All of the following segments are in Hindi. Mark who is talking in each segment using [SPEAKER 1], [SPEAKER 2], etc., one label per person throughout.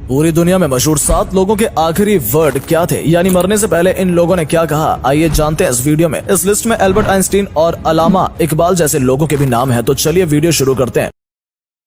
[SPEAKER 1] पूरी दुनिया में मशहूर 7 लोगों के आखिरी वर्ड क्या थे, यानी मरने से पहले इन लोगों ने क्या कहा, आइए जानते हैं इस वीडियो में। इस लिस्ट में एल्बर्ट आइंस्टीन और अलामा इकबाल जैसे लोगों के भी नाम है, तो चलिए वीडियो शुरू करते हैं।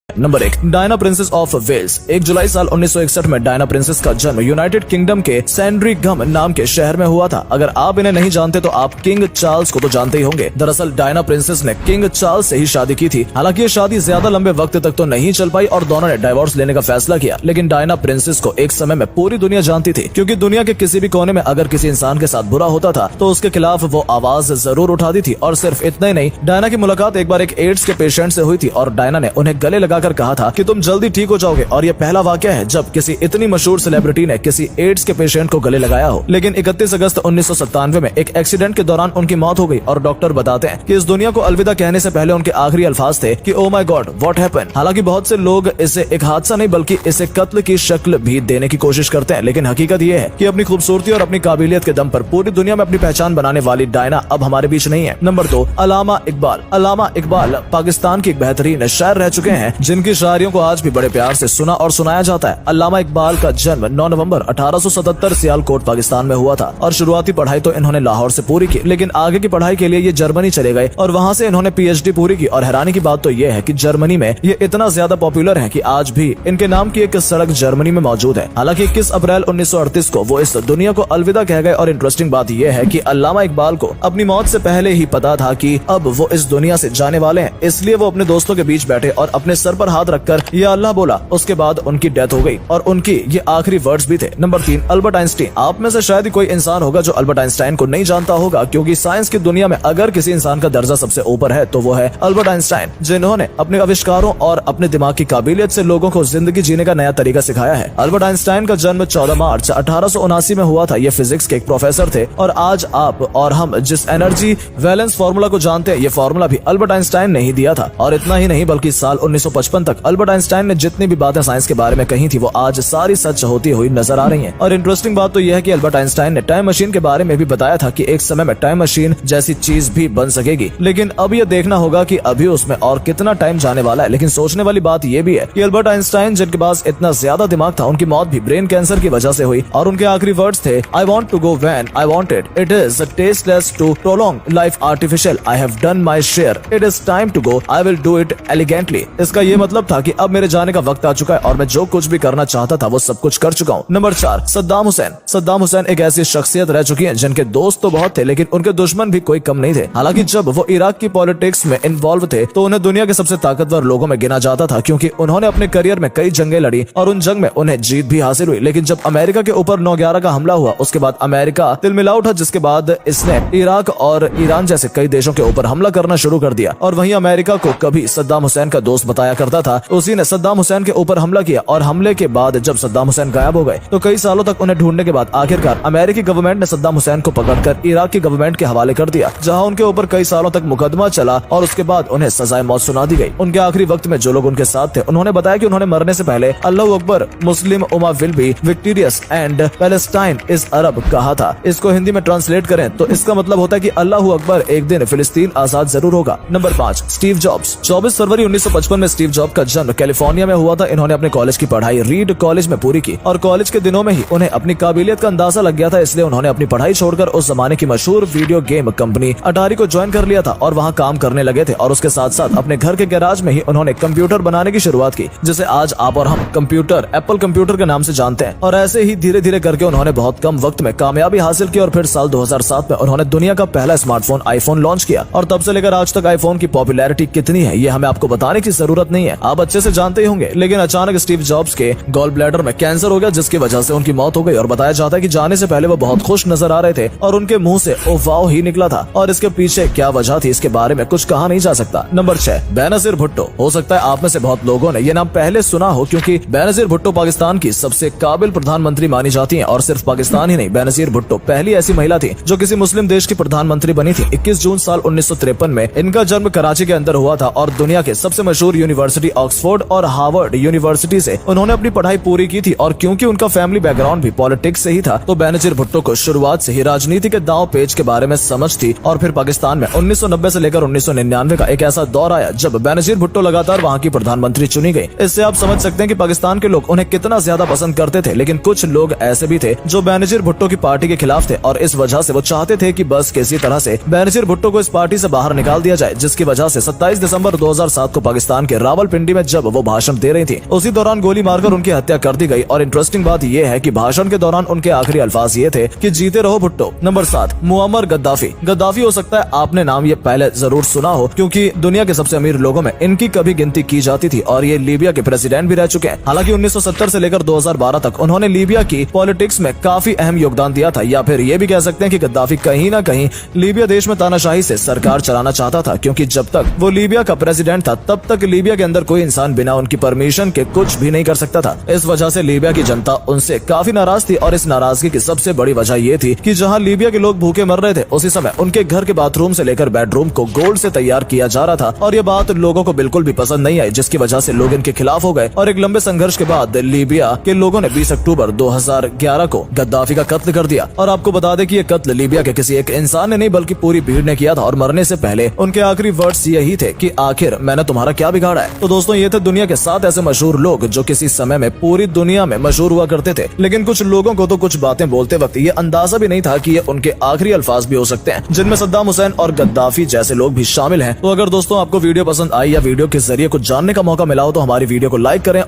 [SPEAKER 1] Number 1, Diana princess of Wales. 1 जुलाई साल 1961 में डायना प्रिंसेस का जन्म यूनाइटेड किंगडम के सैंड्रिघम नाम के शहर में हुआ था। अगर आप इन्हें नहीं जानते तो आप किंग चार्ल्स को तो जानते ही होंगे। दरअसल डायना प्रिंसेस ने किंग चार्ल्स से ही शादी की थी। हालांकि ये शादी ज्यादा लंबे वक्त तक तो नहीं चल पाई और दोनों ने डाइवोर्स लेने का फैसला किया। लेकिन डायना प्रिंसेस को एक समय में पूरी दुनिया जानती थी, क्योंकि दुनिया के किसी भी कोने में अगर किसी इंसान के साथ बुरा होता था तो उसके खिलाफ वो आवाज जरूर उठाती थी। और सिर्फ इतना ही नहीं, डायना की मुलाकात एक बार एक एड्स के पेशेंट से हुई थी और डायना ने उन्हें गले लगाकर कहा था कि तुम जल्दी ठीक हो जाओगे। और ये पहला वाकया है जब किसी इतनी मशहूर सेलिब्रिटी ने किसी एड्स के पेशेंट को गले लगाया हो। लेकिन 31 अगस्त 1997 में एक एक्सीडेंट के दौरान उनकी मौत हो गई और डॉक्टर बताते हैं कि इस दुनिया को अलविदा कहने से पहले उनके आखिरी अल्फाज थे कि oh my God what happened. हालांकि बहुत से लोग इसे एक हादसा नहीं बल्कि इसे कत्ल की शक्ल भी देने की कोशिश करते हैं, लेकिन हकीकत ये है कि अपनी खूबसूरती और अपनी काबिलियत के दम पर पूरी दुनिया में अपनी पहचान बनाने वाली डायना अब हमारे बीच नहीं है। नंबर 2, अलामा इकबाल। अलामा इकबाल पाकिस्तान की एक बेहतरीन शायर रह चुके हैं, जिनकी शायरियों को आज भी बड़े प्यार से सुना और सुनाया जाता है। अल्लामा इकबाल का जन्म 9 नवंबर 1877 सियालकोट पाकिस्तान में हुआ था और शुरुआती पढ़ाई तो इन्होंने लाहौर से पूरी की, लेकिन आगे की पढ़ाई के लिए ये जर्मनी चले गए और वहाँ से इन्होंने पीएचडी पूरी की। और हैरानी की बात तो ये है कि जर्मनी में ये इतना ज्यादा पॉपुलर है कि आज भी इनके नाम की एक सड़क जर्मनी में मौजूद है। हालांकि 21 अप्रैल 1938 को वो इस दुनिया को अलविदा कह गए। और इंटरेस्टिंग बात यह है कि अल्लामा इकबाल को अपनी मौत से पहले ही पता था कि अब वो इस दुनिया से जाने वाले हैं, इसलिए वो अपने दोस्तों के बीच बैठे और अपने सर पर हाथ रखकर या अल्लाह बोला। उसके बाद उनकी डेथ हो गई और उनकी ये आखिरी वर्ड्स भी थे। Number 3, Albert Einstein. आप में से शायद ही कोई इंसान होगा जो अल्बर्ट आइंस्टाइन को नहीं जानता होगा, क्योंकि साइंस की दुनिया में अगर किसी इंसान का दर्जा सबसे ऊपर है तो वो है अल्बर्ट आइंस्टाइन, जिन्होंने अपने आविष्कारों और अपने दिमाग की काबिलियत से लोगों को जिंदगी जीने का नया तरीका सिखाया है। अल्बर्ट आइंस्टाइन का जन्म 14 मार्च 1879 में हुआ था। ये फिजिक्स के एक प्रोफेसर थे और आज आप और हम जिस एनर्जी वैलेंस फार्मूला को जानते हैं, ये फार्मूला भी अल्बर्ट आइंस्टाइन ने ही दिया था। और इतना ही नहीं बल्कि साल 1955 तक अल्बर्ट आइंस्टाइन ने जितनी भी बातें साइंस के बारे में कही थी वो आज सारी सच होती हुई नजर आ रही हैं। और इंटरेस्टिंग बात तो यह है कि अल्बर्ट आइंस्टाइन ने टाइम मशीन के बारे में भी बताया था कि एक समय में टाइम मशीन जैसी चीज भी बन सकेगी। लेकिन अब ये देखना होगा कि अभी उसमें और कितना टाइम जाने वाला है। लेकिन सोचने वाली बात यह भी है कि अल्बर्ट आइंस्टाइन जिनके पास इतना ज्यादा दिमाग था, उनकी मौत भी ब्रेन कैंसर की वजह से हुई। और उनके आखिरी वर्ड्स थे, I want to go when I wanted, it is tasteless to prolong life artificial, I have done my share, it is time to go, I will do it elegantly. इसका ये मतलब था कि अब मेरे जाने का वक्त आ चुका है और मैं जो कुछ भी करना चाहता था वो सब कुछ कर चुका हूँ। नंबर 4, सद्दाम हुसैन। सद्दाम हुसैन एक ऐसी शख्सियत रह चुकी है जिनके दोस्त तो बहुत थे, लेकिन उनके दुश्मन भी कोई कम नहीं थे। हालांकि जब वो इराक की पॉलिटिक्स में इन्वॉल्व थे तो उन्हें दुनिया के सबसे ताकतवर लोगों में गिना जाता था, क्योंकि उन्होंने अपने करियर में कई जंगें लड़ी और उन जंग में उन्हें जीत भी हासिल हुई। लेकिन जब अमेरिका के ऊपर 9/11 का हमला हुआ, उसके बाद अमेरिका तिलमिला उठा, जिसके बाद इसने इराक और ईरान जैसे कई देशों के ऊपर हमला करना शुरू कर दिया। और वहीं अमेरिका को कभी सद्दाम हुसैन का दोस्त बताया करता था, उसी ने सद्दाम हुसैन के ऊपर हमला किया। और हमले के बाद जब सद्दाम हुसैन गायब हो गए तो कई सालों तक उन्हें ढूंढने के बाद आखिरकार अमेरिकी गवर्नमेंट ने सद्दाम हुसैन को पकड़कर इराक की गवर्नमेंट के हवाले कर दिया, जहां उनके ऊपर कई सालों तक मुकदमा चला और उसके बाद उन्हें सजाए मौत सुना दी गई। उनके आखिरी वक्त में जो लोग उनके साथ थे उन्होंने बताया कि उन्होंने मरने से पहले अल्लाहू अकबर, मुस्लिम उम्मा will be victorious and Palestine is Arab कहा था। इसको हिंदी में ट्रांसलेट करें तो इसका मतलब होता है कि अल्लाहू अकबर, एक दिन फिलिस्तीन आजाद जरूर होगा। Number 5, Steve jobs. 24 फरवरी 1955 में स्टीव जॉब का जन्म कैलिफोर्निया में हुआ था। इन्होंने अपने कॉलेज की पढ़ाई रीड कॉलेज में पूरी की और कॉलेज के दिनों में ही उन्हें अपनी काबिलियत का अंदाजा लग गया था, इसलिए उन्होंने अपनी पढ़ाई छोड़कर उस जमाने की मशहूर वीडियो गेम कंपनी अटारी को ज्वाइन कर लिया था और वहां काम करने लगे थे। और उसके साथ साथ अपने घर के गैराज में ही उन्होंने कंप्यूटर बनाने की शुरुआत की, जिसे आज आप और हम कंप्यूटर, एप्पल कंप्यूटर के नाम से जानते हैं। और ऐसे ही धीरे धीरे करके उन्होंने बहुत कम वक्त में कामयाबी हासिल की और फिर साल 2007 में उन्होंने दुनिया का पहला स्मार्टफोन आईफोन लॉन्च किया। और तब से लेकर आज तक आईफोन की पॉपुलैरिटी कितनी है ये हमें आपको बताने की जरूरत नहीं है, आप अच्छे से जानते ही होंगे। लेकिन अचानक स्टीव जॉब्स के गॉल ब्लैडर में कैंसर हो गया, जिसकी वजह से उनकी मौत हो गई। और बताया जाता है कि जाने से पहले वो बहुत खुश नजर आ रहे थे और उनके मुंह से ओ वाओ ही निकला था। और इसके पीछे क्या वजह थी इसके बारे में कुछ कहा नहीं जा सकता। नंबर 6, बेनजीर भुट्टो। हो सकता है आप में से बहुत लोगों ने ये नाम पहले सुना हो, क्योंकि बेनजीर भुट्टो पाकिस्तान की सबसे काबिल प्रधानमंत्री मानी जाती हैं। और सिर्फ पाकिस्तान ही नहीं, बेनजीर भुट्टो पहली ऐसी महिला थी जो किसी मुस्लिम देश की प्रधानमंत्री बनी थी। 21 जून साल 1953 में इनका जन्म कराची के अंदर हुआ था और दुनिया के सबसे मशहूर यूनिवर्सिटी यूनिवर्सिटी ऑक्सफोर्ड और हार्वर्ड यूनिवर्सिटी से उन्होंने अपनी पढ़ाई पूरी की थी और क्योंकि उनका फैमिली बैकग्राउंड भी पॉलिटिक्स से ही था तो बेनजीर भुट्टो को शुरुआत से ही राजनीति के दांव पेच के बारे में समझ थी। और फिर पाकिस्तान में 1990 से लेकर 1999 का एक ऐसा दौर आया जब बेनजीर भुट्टो लगातार वहाँ की प्रधानमंत्री चुनी गई। इससे आप समझ सकते हैं कि पाकिस्तान के लोग उन्हें कितना ज्यादा पसंद करते थे। लेकिन कुछ लोग ऐसे भी थे जो बेनजीर भुट्टो की पार्टी के खिलाफ थे और इस वजह से वो चाहते थे कि बस किसी तरह से बेनजीर भुट्टो को इस पार्टी से बाहर निकाल दिया जाए, जिसकी वजह से 27 दिसंबर 2007 को पाकिस्तान के रावलपिंडी में जब वो भाषण दे रही थी उसी दौरान गोली मारकर उनकी हत्या कर दी गई। और इंटरेस्टिंग बात यह है कि भाषण के दौरान उनके आखिरी अल्फाज ये थे कि जीते रहो Bhutto. Number 7, Muammar Gaddafi. Gaddafi हो सकता है आपने नाम ये पहले जरूर सुना हो क्योंकि दुनिया के सबसे अमीर लोगों में इनकी कभी गिनती की जाती थी और ये लीबिया के प्रेसिडेंट भी रह चुके हैं। हालांकि 1970 से लेकर 2012 तक उन्होंने लीबिया की पॉलिटिक्स में काफी अहम योगदान दिया था, या फिर ये भी कह सकते हैं कि गद्दाफी कहीं ना कहीं लीबिया देश में तानाशाही से सरकार चलाना चाहता था, क्योंकि जब तक वो लीबिया का प्रेसिडेंट था तब तक लीबिया के अंदर कोई इंसान बिना उनकी परमिशन के कुछ भी नहीं कर सकता था। इस वजह से लीबिया की जनता उनसे काफी नाराज थी और इस नाराजगी की सबसे बड़ी वजह ये थी कि जहां लीबिया के लोग भूखे मर रहे थे उसी समय उनके घर के बाथरूम से लेकर बेडरूम को गोल्ड से तैयार किया जा रहा था और ये बात लोगों को बिल्कुल भी पसंद नहीं आई, जिसकी वजह से लोग इनके खिलाफ हो गए। और एक लंबे संघर्ष के बाद लीबिया के लोगों ने 20 अक्टूबर 2011 को गद्दाफी का कत्ल कर दिया। और आपको बता दें कि ये कत्ल लीबिया के किसी एक इंसान ने नहीं बल्कि पूरी भीड़ ने किया था और मरने से पहले उनके आखिरी वर्ड्स यही थे कि आखिर मैंने तुम्हारा क्या बिगाड़ा है। तो दोस्तों ये थे दुनिया के 7 ऐसे मशहूर लोग जो किसी समय में पूरी दुनिया में मशहूर हुआ करते थे, लेकिन कुछ लोगों को तो कुछ बातें बोलते वक्त ये अंदाजा भी नहीं था कि ये उनके आखिरी अल्फाज भी हो सकते हैं, जिनमें सद्दाम हुसैन और गद्दाफी जैसे लोग भी शामिल हैं। तो अगर दोस्तों आपको वीडियो पसंद आई या वीडियो के जरिए कुछ जानने का मौका मिला हो तो हमारी वीडियो को लाइक करें